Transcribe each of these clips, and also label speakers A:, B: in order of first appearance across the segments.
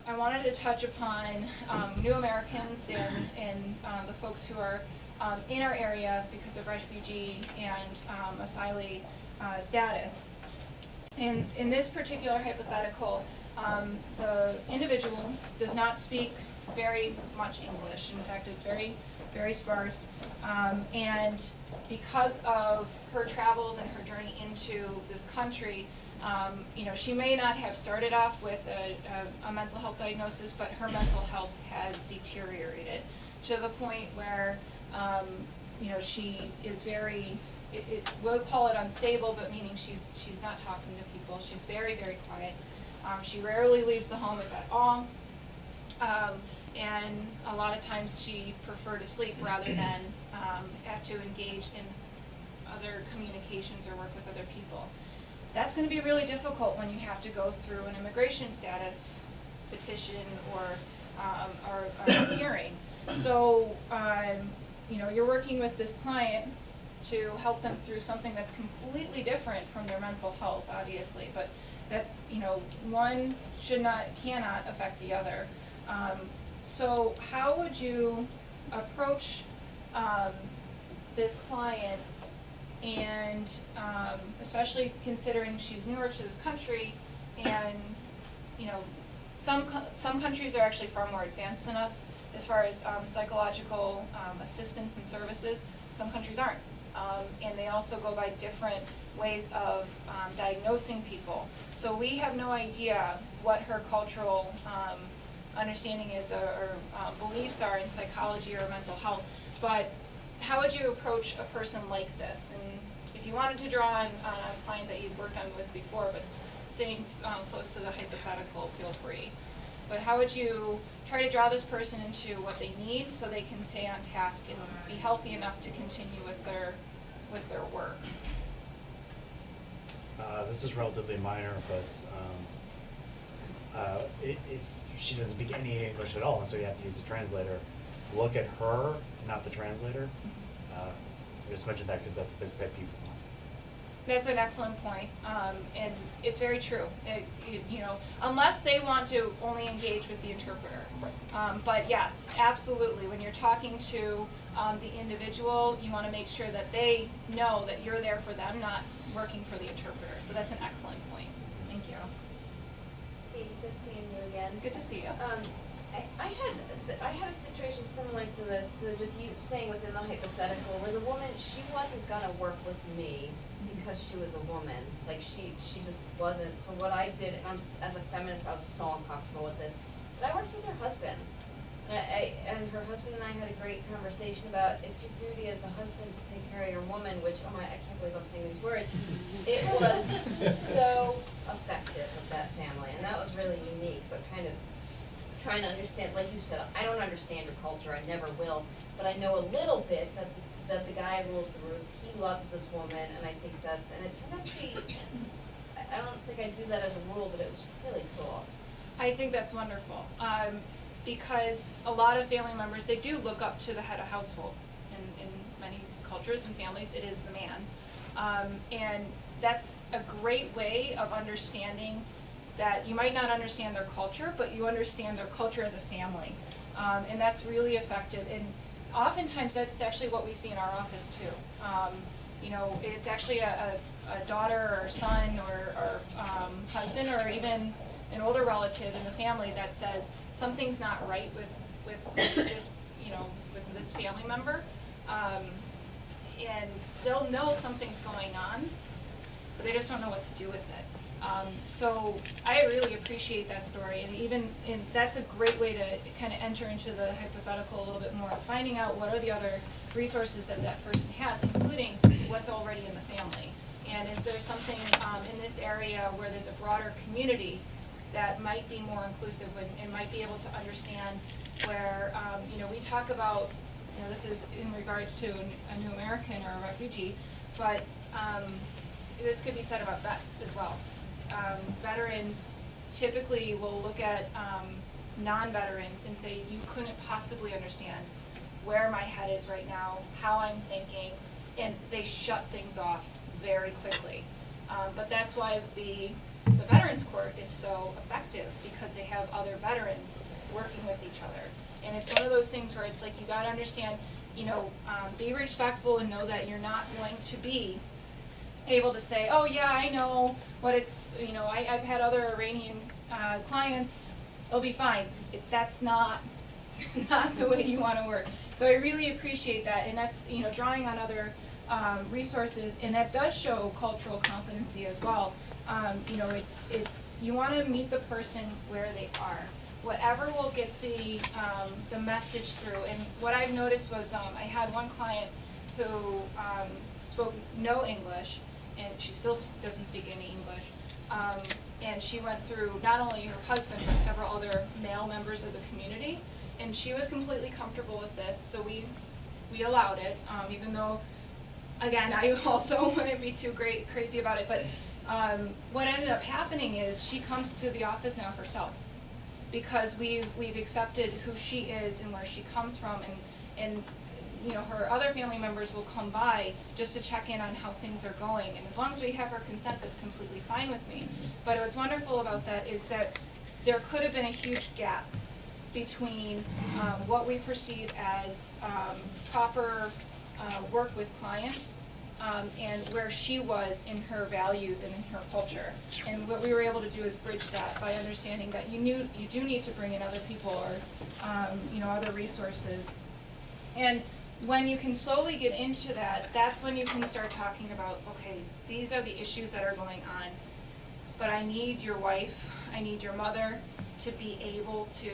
A: I wanted to touch upon new Americans and the folks who are in our area because of refugee and asylee status. In this particular hypothetical, the individual does not speak very much English. In fact, it's very, very sparse. And because of her travels and her journey into this country, she may not have started off with a mental health diagnosis, but her mental health has deteriorated to the point where, she is very, we'll call it unstable, but meaning she's not talking to people. She's very, very quiet. She rarely leaves the home, if at all. And a lot of times she prefer to sleep rather than have to engage in other communications or work with other people. That's going to be really difficult when you have to go through an immigration status petition or a hearing. So, you're working with this client to help them through something that's completely different from their mental health, obviously, but that's, one cannot affect the other. So how would you approach this client, and especially considering she's newer to this country, and some countries are actually far more advanced than us as far as psychological assistance and services. Some countries aren't, and they also go by different ways of diagnosing people. So we have no idea what her cultural understanding is or beliefs are in psychology or mental health, but how would you approach a person like this? And if you wanted to draw on a client that you've worked on with before, but staying close to the hypothetical, feel free. But how would you try to draw this person into what they need so they can stay on task and be healthy enough to continue with their work?
B: This is relatively minor, but if she doesn't speak any English at all, and so you have to use a translator, look at her, not the translator. I just mentioned that because that's a big pet peeve of mine.
A: That's an excellent point, and it's very true. Unless they want to only engage with the interpreter.
B: Right.
A: But yes, absolutely. When you're talking to the individual, you want to make sure that they know that you're there for them, not working for the interpreter. So that's an excellent point. Thank you.
C: Katie, good seeing you again.
A: Good to see you.
C: I had a situation similar to this, so just staying within the hypothetical, where the woman, she wasn't gonna work with me because she was a woman. Like she just wasn't. So what I did, and as a feminist, I was so uncomfortable with this, but I worked with her husband. And her husband and I had a great conversation about it's your duty as a husband to take care of your woman, which, oh my, I can't believe I'm saying these words. It was so effective with that family, and that was really unique, but kind of trying to understand, like you said, I don't understand your culture, I never will, but I know a little bit that the guy rules the roost. He loves this woman, and I think that's, and it turned out to be, I don't think I do that as a rule, but it was really cool.
A: I think that's wonderful. Because a lot of family members, they do look up to the head of household. In many cultures and families, it is the man. And that's a great way of understanding that you might not understand their culture, but you understand their culture as a family. And that's really effective. And oftentimes that's actually what we see in our office too. It's actually a daughter or son or husband or even an older relative in the family that says something's not right with this, with this family member, and they'll know something's going on, but they just don't know what to do with it. So I really appreciate that story, and that's a great way to kind of enter into the hypothetical a little bit more, finding out what are the other resources that that person has, including what's already in the family, and is there something in this area where there's a broader community that might be more inclusive and might be able to understand where, we talk about, this is in regards to a new American or a refugee, but this could be said about vets as well. Veterans typically will look at non-veterans and say, you couldn't possibly understand where my head is right now, how I'm thinking, and they shut things off very quickly. But that's why the the Veterans Court is so effective because they have other veterans working with each other. And it's one of those things where it's like you gotta understand, be respectful and know that you're not going to be able to say, oh yeah, I know what it's, I've had other Iranian clients, it'll be fine. That's not the way you want to work. So I really appreciate that, and that's, drawing on other resources, and that does show cultural competency as well. It's you want to meet the person where they are. Whatever will get the message through. And what I've noticed was I had one client who spoke no English, and she still doesn't speak any English. And she went through not only her husband, but several other male members of the community. And she was completely comfortable with this, so we allowed it, even though, again, I also wouldn't be too crazy about it. But what ended up happening is she comes to the office now herself, because we've accepted who she is and where she comes from, and her other family members will come by just to check in on how things are going, and as long as we have her consent, that's completely fine with me. But what's wonderful about that is that there could have been a huge gap between what we perceive as proper work with clients and where she was in her values and in her culture. And what we were able to do is bridge that by understanding that you do need to bring in other people or other resources. And when you can slowly get into that, that's when you can start talking about, okay, these are the issues that are going on, but I need your wife, I need your mother to be able to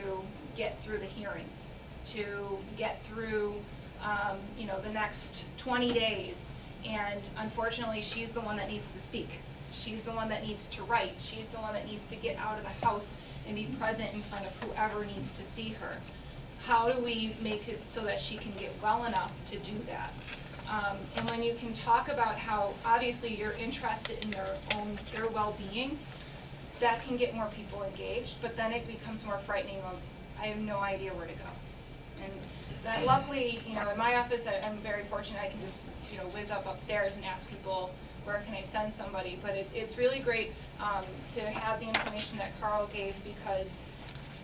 A: get through the hearing, to get through the next 20 days. And unfortunately, she's the one that needs to speak. She's the one that needs to write. She's the one that needs to get out of the house and be present in front of whoever needs to see her. How do we make it so that she can get well enough to do that? And when you can talk about how obviously you're interested in their well-being, that can get more people engaged, but then it becomes more frightening of, I have no idea where to go. And that luckily, in my office, I'm very fortunate. I can just, whiz up upstairs and ask people, where can I send somebody? But it's really great to have the information that Carl gave, because,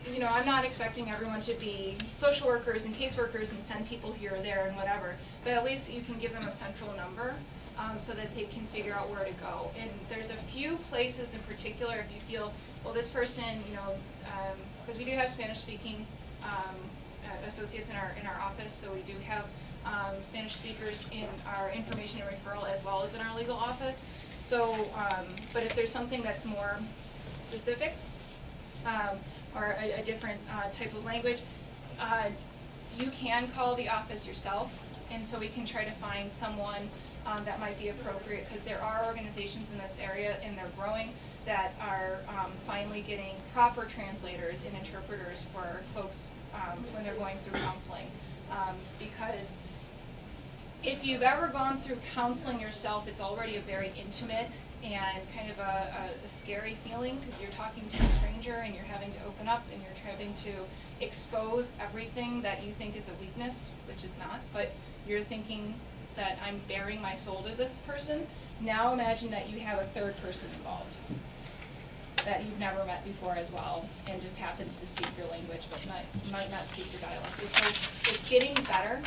A: I'm not expecting everyone to be social workers and caseworkers and send people here or there and whatever, but at least you can give them a central number so that they can figure out where to go. And there's a few places in particular, if you feel, well, this person, because we do have Spanish-speaking associates in our office, so we do have Spanish speakers in our information and referral as well as in our legal office. So, but if there's something that's more specific or a different type of language, you can call the office yourself, and so we can try to find someone that might be appropriate, because there are organizations in this area, and they're growing, that are finally getting proper translators and interpreters for folks when they're going through counseling. Because if you've ever gone through counseling yourself, it's already a very intimate and kind of a scary feeling, because you're talking to a stranger and you're having to open up and you're having to expose everything that you think is a weakness, which is not, but you're thinking that I'm bearing my soul to this person. Now imagine that you have a third person involved that you've never met before as well, and just happens to speak your language but might not speak your dialect. So it's getting better.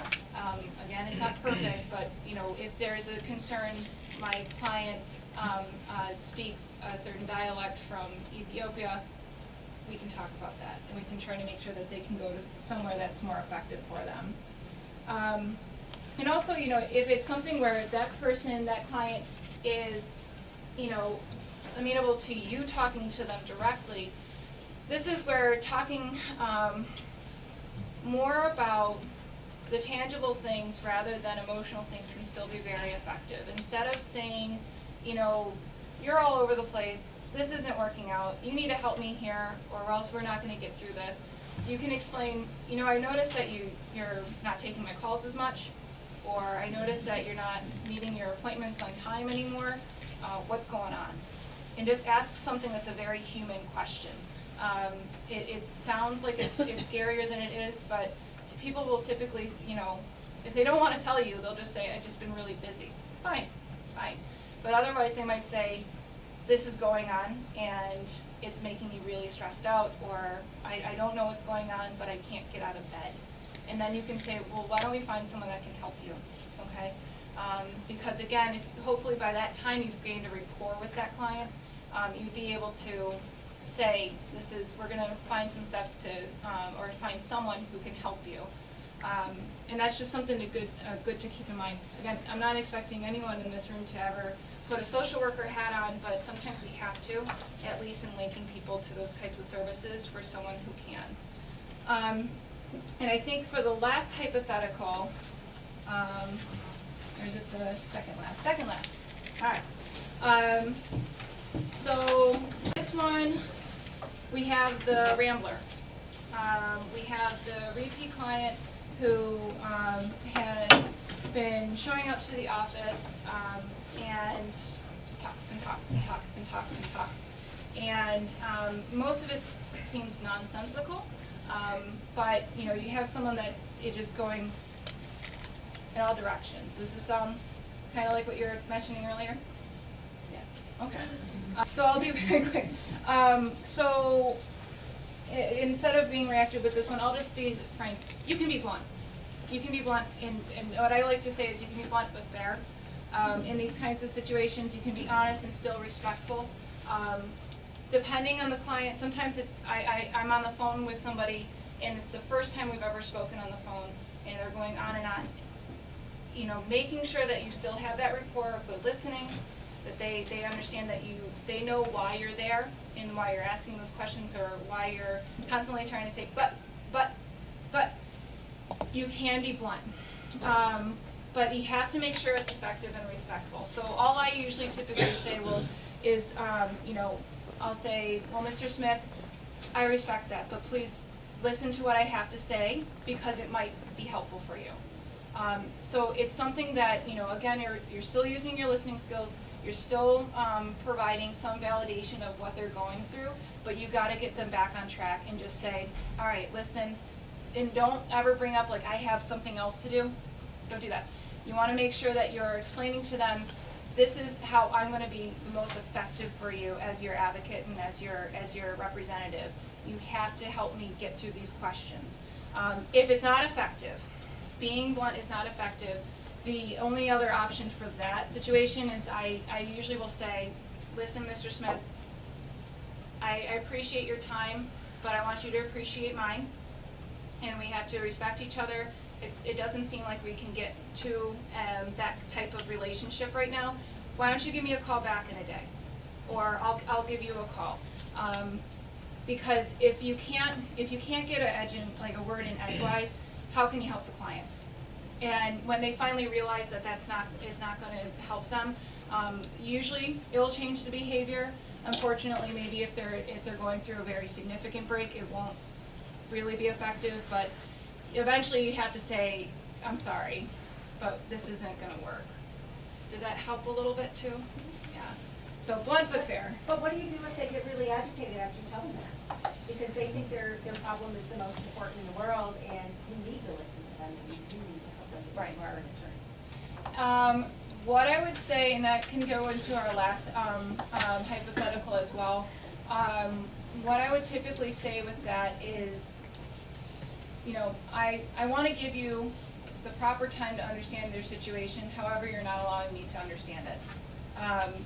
A: Again, it's not perfect, but if there's a concern, my client speaks a certain dialect from Ethiopia, we can talk about that, and we can try to make sure that they can go to somewhere that's more effective for them. And also, if it's something where that person, that client is, amenable to you talking to them directly, this is where talking more about the tangible things rather than emotional things can still be very effective. Instead of saying, you're all over the place, this isn't working out, you need to help me here, or else we're not going to get through this. You can explain, I noticed that you're not taking my calls as much, or I noticed that you're not meeting your appointments on time anymore. What's going on? And just ask something that's a very human question. It sounds like it's scarier than it is, but people will typically, if they don't want to tell you, they'll just say, I've just been really busy. Fine. But otherwise they might say, this is going on and it's making me really stressed out, or I don't know what's going on, but I can't get out of bed. And then you can say, well, why don't we find someone that can help you, okay? Because again, hopefully by that time you've gained a rapport with that client, you'd be able to say, we're gonna find some steps to, or find someone who can help you. And that's just something good to keep in mind. Again, I'm not expecting anyone in this room to ever put a social worker hat on, but sometimes we have to, at least in linking people to those types of services for someone who can. And I think for the last hypothetical, or is it the second last? Second last. All right. So this one, we have the Rambler. We have the repeat client who has been showing up to the office and just talks and talks and talks and talks and talks. And most of it seems nonsensical, but you have someone that is just going in all directions. Does this sound kind of like what you were mentioning earlier? Yeah. Okay. So I'll be very quick. So instead of being reactive with this one, I'll just be frank. You can be blunt. You can be blunt, and what I like to say is you can be blunt but fair. In these kinds of situations, you can be honest and still respectful. Depending on the client, sometimes I'm on the phone with somebody and it's the first time we've ever spoken on the phone and they're going on and on. Making sure that you still have that rapport of good listening, that they understand that they know why you're there and why you're asking those questions, or why you're constantly trying to say, but, you can be blunt. But you have to make sure it's effective and respectful. So all I usually typically say is, I'll say, well, Mr. Smith, I respect that, but please listen to what I have to say because it might be helpful for you. So it's something that, again, you're still using your listening skills, you're still providing some validation of what they're going through, but you got to get them back on track and just say, all right, listen, and don't ever bring up like I have something else to do. Don't do that. You want to make sure that you're explaining to them, this is how I'm going to be most effective for you as your advocate and as your representative. You have to help me get through these questions. If it's not effective, being blunt is not effective, the only other option for that situation is I usually will say, listen, Mr. Smith, I appreciate your time, but I want you to appreciate mine, and we have to respect each other. It doesn't seem like we can get to that type of relationship right now. Why don't you give me a call back in a day, or I'll give you a call. Because if you can't get a word in edgewise, how can you help the client? And when they finally realize that it's not going to help them, usually it will change the behavior. Unfortunately, maybe if they're going through a very significant break, it won't really be effective. But eventually, you have to say, "I'm sorry, but this isn't going to work." Does that help a little bit too? Yeah. So blunt but fair.
D: But what do you do if they get really agitated after you tell them that? Because they think their problem is the most important in the world, and you need to listen to them, and you do need to help them get
A: Right.
D: to our attorney.
A: What I would say, and that can go into our last hypothetical as well, what I would typically say with that is, I want to give you the proper time to understand their situation, however you're not allowing me to understand it.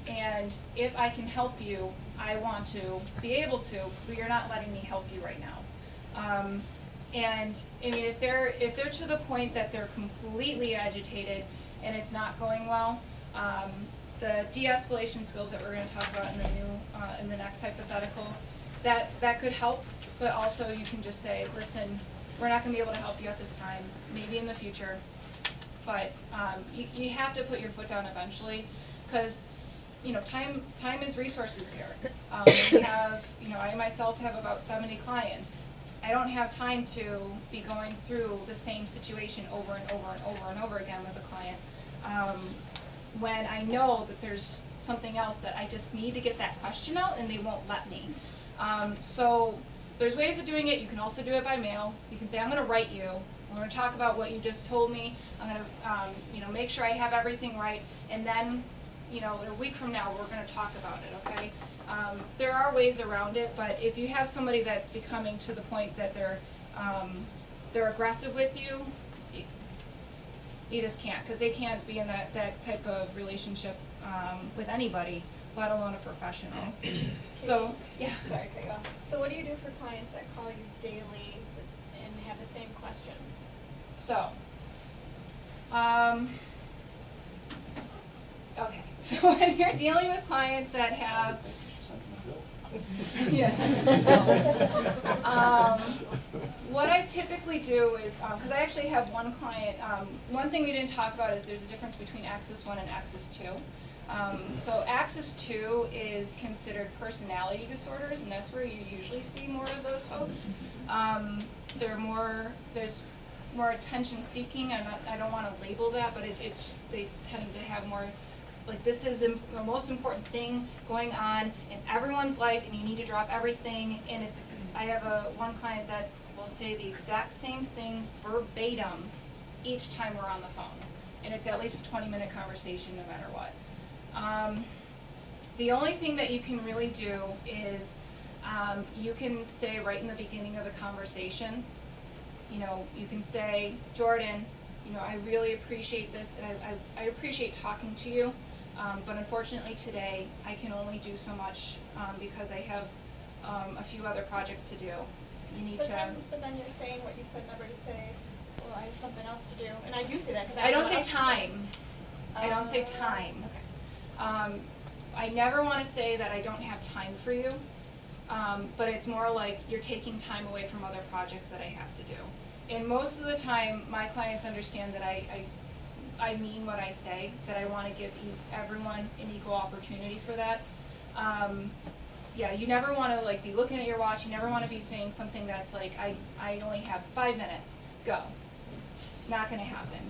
A: And if I can help you, I want to be able to, but you're not letting me help you right now. And I mean, if they're to the point that they're completely agitated and it's not going well, the de-escalation skills that we're going to talk about in the next hypothetical, that could help. But also, you can just say, listen, we're not going to be able to help you at this time. Maybe in the future, but you have to put your foot down eventually, because time is resources here. We have, I myself have about 70 clients. I don't have time to be going through the same situation over and over and over and over again with a client, when I know that there's something else that I just need to get that question out and they won't let me. So there's ways of doing it. You can also do it by mail. You can say, I'm going to write you. I'm going to talk about what you just told me. I'm going to make sure I have everything right, and then you know, in a week from now, we're gonna talk about it, okay? There are ways around it, but if you have somebody that's becoming to the point that they're aggressive with you, you just can't, because they can't be in that type of relationship with anybody, let alone a professional. So, yeah.
E: Sorry, cut you off. So what do you do for clients that call you daily and have the same questions?
A: So, okay, so when you're dealing with clients that have, yes. What I typically do is, because I actually have one client, one thing we didn't talk about is there's a difference between Axis 1 and Axis 2. So Axis 2 is considered personality disorders, and that's where you usually see more of those folks. There's more attention seeking. I don't want to label that, but they tend to have more, like, this is the most important thing going on in everyone's life, and you need to drop everything. And I have one client that will say the exact same thing verbatim each time we're on the phone, and it's at least a 20-minute conversation no matter what. The only thing that you can really do is you can say right in the beginning of the conversation, you know, you can say, Jordan, you know, I really appreciate this, and I appreciate talking to you, but unfortunately today I can only do so much because I have a few other projects to do. You need to.
E: But then you're saying what you said never to say. Well, I have something else to do, and I do say that because
A: I don't say time. I don't say time.
E: Okay.
A: I never want to say that I don't have time for you, but it's more like you're taking time away from other projects that I have to do. And most of the time, my clients understand that I mean what I say, that I want to give everyone an equal opportunity for that. Yeah, you never want to like be looking at your watch. You never want to be saying something that's like, I only have 5 minutes. Go. Not going to happen.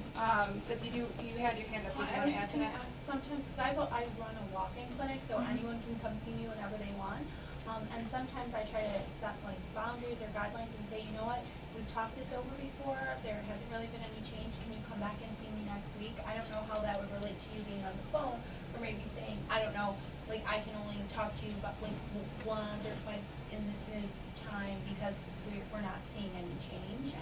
A: But you had your hand up. Did you
E: I
A: want
E: was
A: to add
E: just
A: to
E: going to
A: that?
E: ask sometimes, because I run a walk-in clinic, so anyone can come see me whenever they want. And sometimes I try to set like boundaries or guidelines and say, you know what, we've talked this over before, there hasn't really been any change, can you come back and see me next week? I don't know how that would relate to you being on the phone, or maybe saying, I don't know, like I can only talk to you about like once or twice in this time because we're not seeing any change.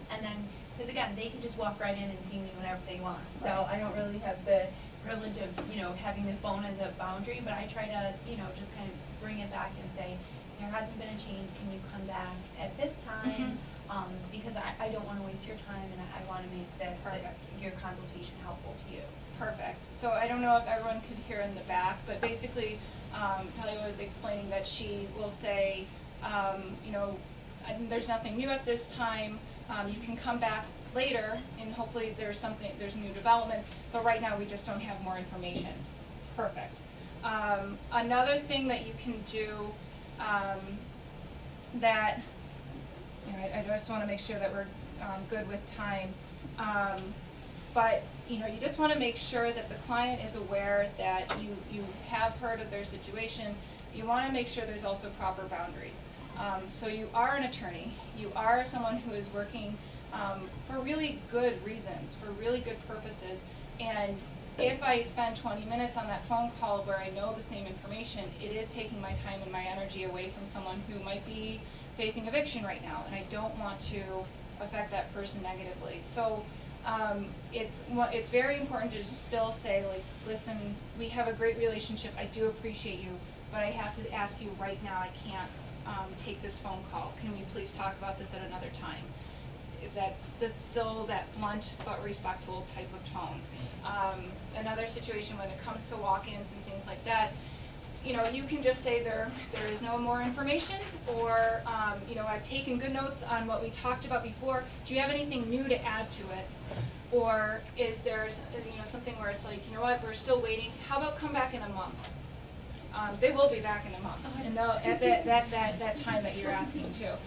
E: And then, because again, they can just walk right in and see me whenever they want. So I don't really have the privilege of, you know, having the phone as a boundary, but I try to, you know, just kind of bring it back and say, there hasn't been a change, can you come back at this time? Because I don't want to waste your time, and I want to make your consultation helpful to you.
A: Perfect. So I don't know if everyone could hear in the back, but basically, Kelly was explaining that she will say, you know, there's nothing new at this time. You can come back later, and hopefully there's new developments, but right now we just don't have more information. Perfect. Another thing that you can do that, you know, I just want to make sure that we're good with time, but you know, you just want to make sure that the client is aware that you have heard of their situation. You want to make sure there's also proper boundaries. So you are an attorney. You are someone who is working for really good reasons, for really good purposes. And if I spend 20 minutes on that phone call where I know the same information, it is taking my time and my energy away from someone who might be facing eviction right now, and I don't want to affect that person negatively. So it's very important to just still say, like, listen, we have a great relationship. I do appreciate you, but I have to ask you right now, I can't take this phone call. Can we please talk about this at another time? That's still that blunt but respectful type of tone. Another situation when it comes to walk-ins and things like that, you know, you can just say there is no more information, or you know, I've taken good notes on what we talked about before. Do you have anything new to add to it? Or is there, you know, something where it's like, you know what, we're still waiting. How about come back in a month? They will be back in a month, and they'll at that time that you're asking to.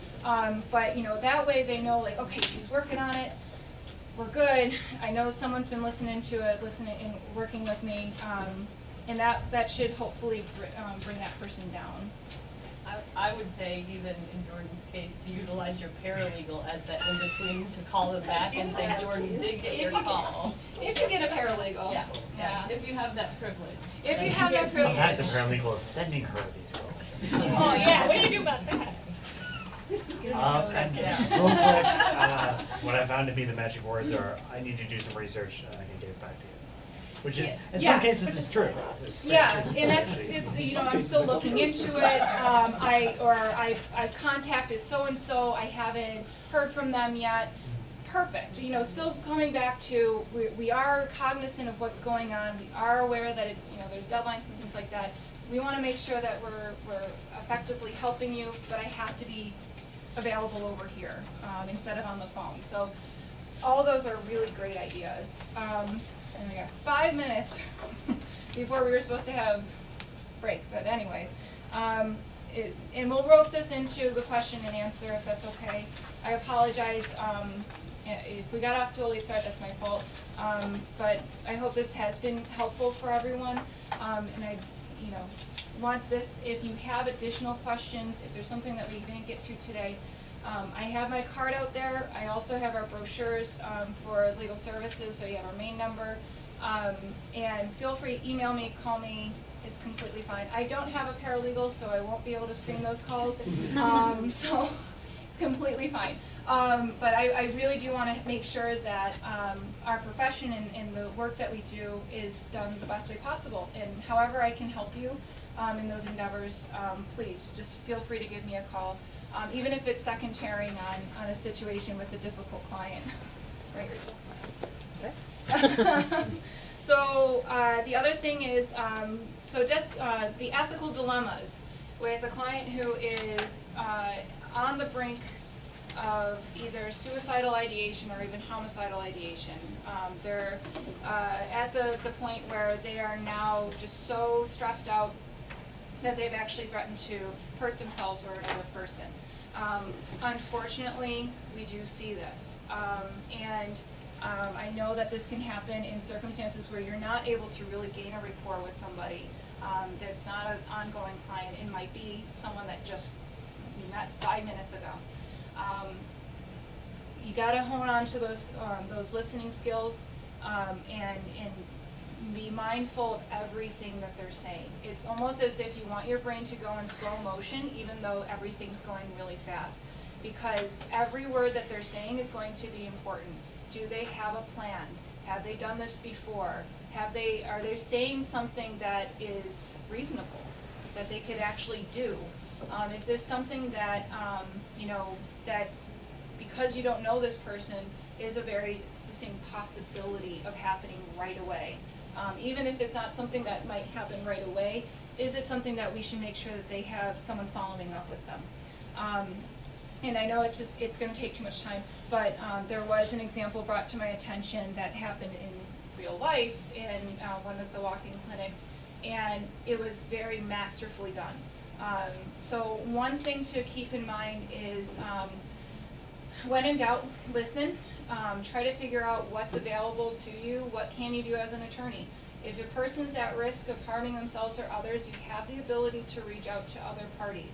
A: But you know, that way they know, like, okay, she's working on it. We're good. I know someone's been listening to it, and working with me, and that should hopefully bring that person down.
F: I would say, even in Jordan's case, to utilize your paralegal as that in-between to call them back and say, Jordan did get your call.
A: If you get a paralegal.
F: Yeah.
A: Yeah.
F: If you have that privilege.
A: If you have that privilege.
B: Sometimes the paralegal is sending her these calls.
E: Oh, yeah, what do you do about that?
B: And
F: Yeah.
B: real quick, what I found to be the magic words are, I need to do some research and I can get it back to you. Which is, in
A: Yes.
B: some cases, is true. It's very
A: Yeah,
B: true.
A: and it's, you know, I'm still looking into it, I've contacted so-and-so, I haven't heard from them yet. Perfect, you know, still coming back to, we are cognizant of what's going on, we are aware that it's, you know, there's deadlines and things like that. We wanna make sure that we're effectively helping you, but I have to be available over here, instead of on the phone. So, all those are really great ideas. And we got 5 minutes before we were supposed to have break, but anyways. And we'll rope this into the question and answer if that's okay. I apologize, if we got off to a late start, that's my fault. But I hope this has been helpful for everyone. And I, you know, want this, if you have additional questions, if there's something that we didn't get to today, I have my card out there. I also have our brochures for legal services, so you have our main number. And feel free to email me, call me, it's completely fine. I don't have a paralegal, so I won't be able to screen those calls, so it's completely fine. But I really do want to make sure that our profession and the work that we do is done the best way possible. And however I can help you in those endeavors, please just feel free to give me a call. Even if it's second chairing on a situation with a difficult client. Right. So the other thing is, the ethical dilemmas with a client who is on the brink of either suicidal ideation or even homicidal ideation. They're at the point where they are now just so stressed out that they've actually threatened to hurt themselves or another person. Unfortunately, we do see this. I know that this can happen in circumstances where you're not able to really gain a rapport with somebody. That's not an ongoing client. It might be someone that just you met 5 minutes ago. You gotta hone on to those listening skills, and be mindful of everything that they're saying. It's almost as if you want your brain to go in slow motion, even though everything's going really fast. Because every word that they're saying is going to be important. Do they have a plan? Have they done this before? Are they saying something that is reasonable, that they could actually do? Is this something that, that because you don't know this person is a very succinct possibility of happening right away? Even if it's not something that might happen right away, is it something that we should make sure that they have someone following up with them? And I know it's going to take too much time, but there was an example brought to my attention that happened in real life in one of the walk-in clinics, and it was very masterfully done. So one thing to keep in mind is when in doubt, listen. Try to figure out what's available to you, what can you do as an attorney. If a person's at risk of harming themselves or others, you have the ability to reach out to other parties.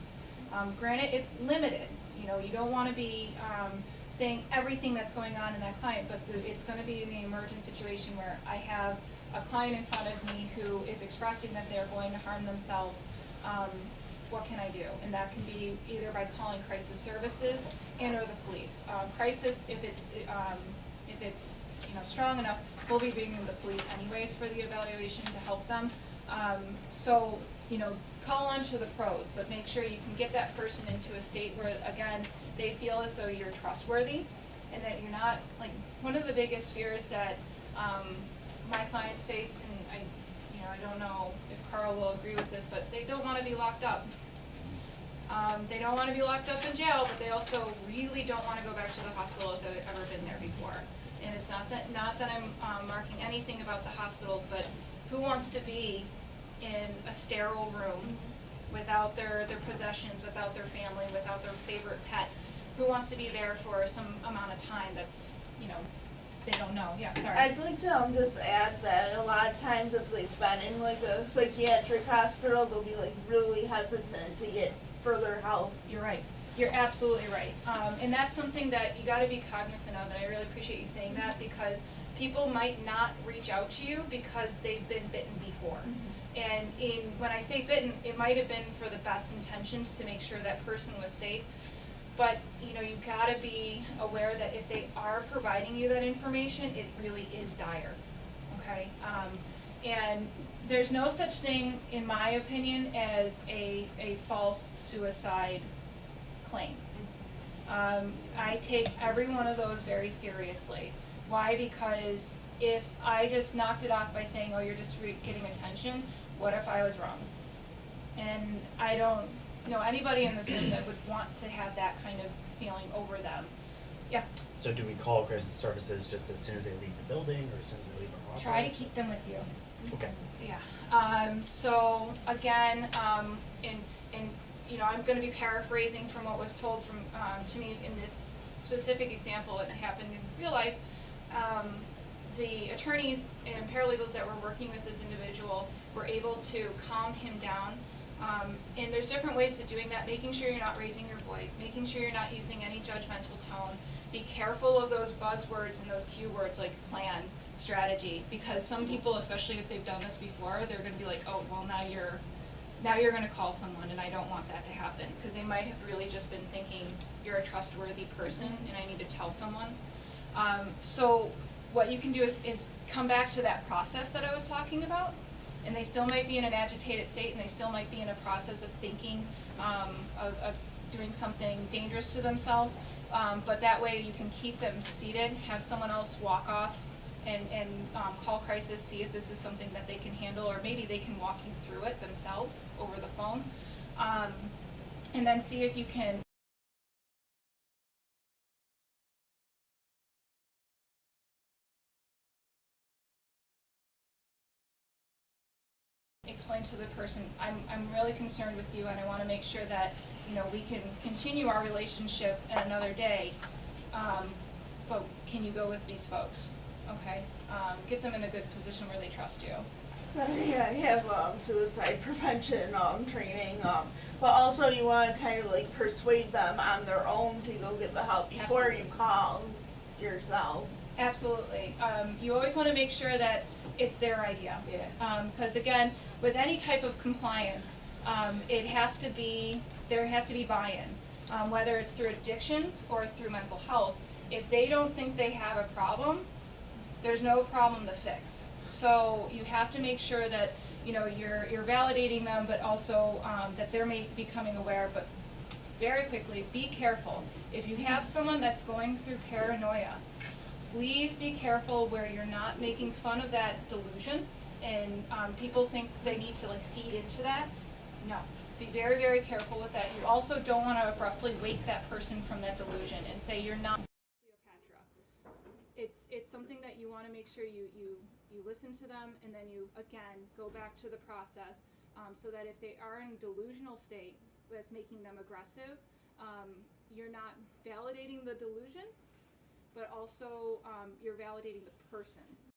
A: Granted, it's limited. You don't want to be saying everything that's going on in that client, but it's going to be in the emergent situation where I have a client in front of me who is expressing that they're going to harm themselves. What can I do? And that can be either by calling crisis services and or the police. Crisis, if it's strong enough, we'll be bringing the police anyways for the evaluation to help them. So call on to the pros, but make sure you can get that person into a state where, again, they feel as though you're trustworthy and that you're not, one of the biggest fears that my clients face, and I don't know if Carl will agree with this, but they don't want to be locked up. They don't want to be locked up in jail, but they also really don't want to go back to the hospital if they've ever been there before. And it's not that I'm marking anything about the hospital, but who wants to be in a sterile room without their possessions, without their family, without their favorite pet? Who wants to be there for some amount of time that's, they don't know? Yeah, sorry.
G: I'd like to just add that a lot of times if they've been in a psychiatric hospital, they'll be really hesitant to get further help.
A: You're right. You're absolutely right. And that's something that you got to be cognizant of, and I really appreciate you saying that, because people might not reach out to you because they've been bitten before. And when I say bitten, it might have been for the best intentions to make sure that person was safe. But, you gotta be aware that if they are providing you that information, it really is dire, okay? And there's no such thing, in my opinion, as a false suicide claim. I take every one of those very seriously. Why? Because if I just knocked it off by saying, oh, you're just getting attention, what if I was wrong? And I don't know anybody in this room that would want to have that kind of feeling over them. Yeah?
B: So do we call crisis services just as soon as they leave the building, or as soon as they leave our office?
A: Try to keep them with you.
B: Okay.
A: Yeah. So again, I'm going to be paraphrasing from what was told to me in this specific example. It happened in real life. The attorneys and paralegals that were working with this individual were able to calm him down. And there's different ways of doing that, making sure you're not raising your voice, making sure you're not using any judgmental tone. Be careful of those buzzwords and those cue words like plan, strategy, because some people, especially if they've done this before, they're going to be like, oh, well, now you're going to call someone, and I don't want that to happen, because they might have really just been thinking you're a trustworthy person and I need to tell someone. So what you can do is come back to that process that I was talking about, and they still might be in an agitated state, and they still might be in a process of thinking of doing something dangerous to themselves, but that way you can keep them seated, have someone else walk off and call crisis, see if this is something that they can handle, or maybe they can walk you through it themselves over the phone, and then see if you can explain to the person, I'm really concerned with you, and I want to make sure that we can continue our relationship at another day, but can you go with these folks? Okay, get them in a good position where they trust you.
G: Yeah, I have suicide prevention training, but also you want to kind of like persuade them on their own to go get the help before
A: Absolutely.
G: you call yourself.
A: Absolutely. You always want to make sure that it's their idea.
G: Yeah.
A: Because again, with any type of compliance, there has to be buy-in, whether it's through addictions or through mental health. If they don't think they have a problem, there's no problem to fix. So you have to make sure that you're validating them, but also that they're becoming aware. But very quickly, be careful. If you have someone that's going through paranoia, please be careful where you're not making fun of that delusion, and people think they need to feed into that. No, be very, very careful with that. You also don't want to abruptly wake that person from that delusion and say you're not Cleopatra. It's something that you want to make sure you listen to them, and then you again go back to the process, so that if they are in a delusional state that's making them aggressive, you're not validating the delusion, but also you're validating the person.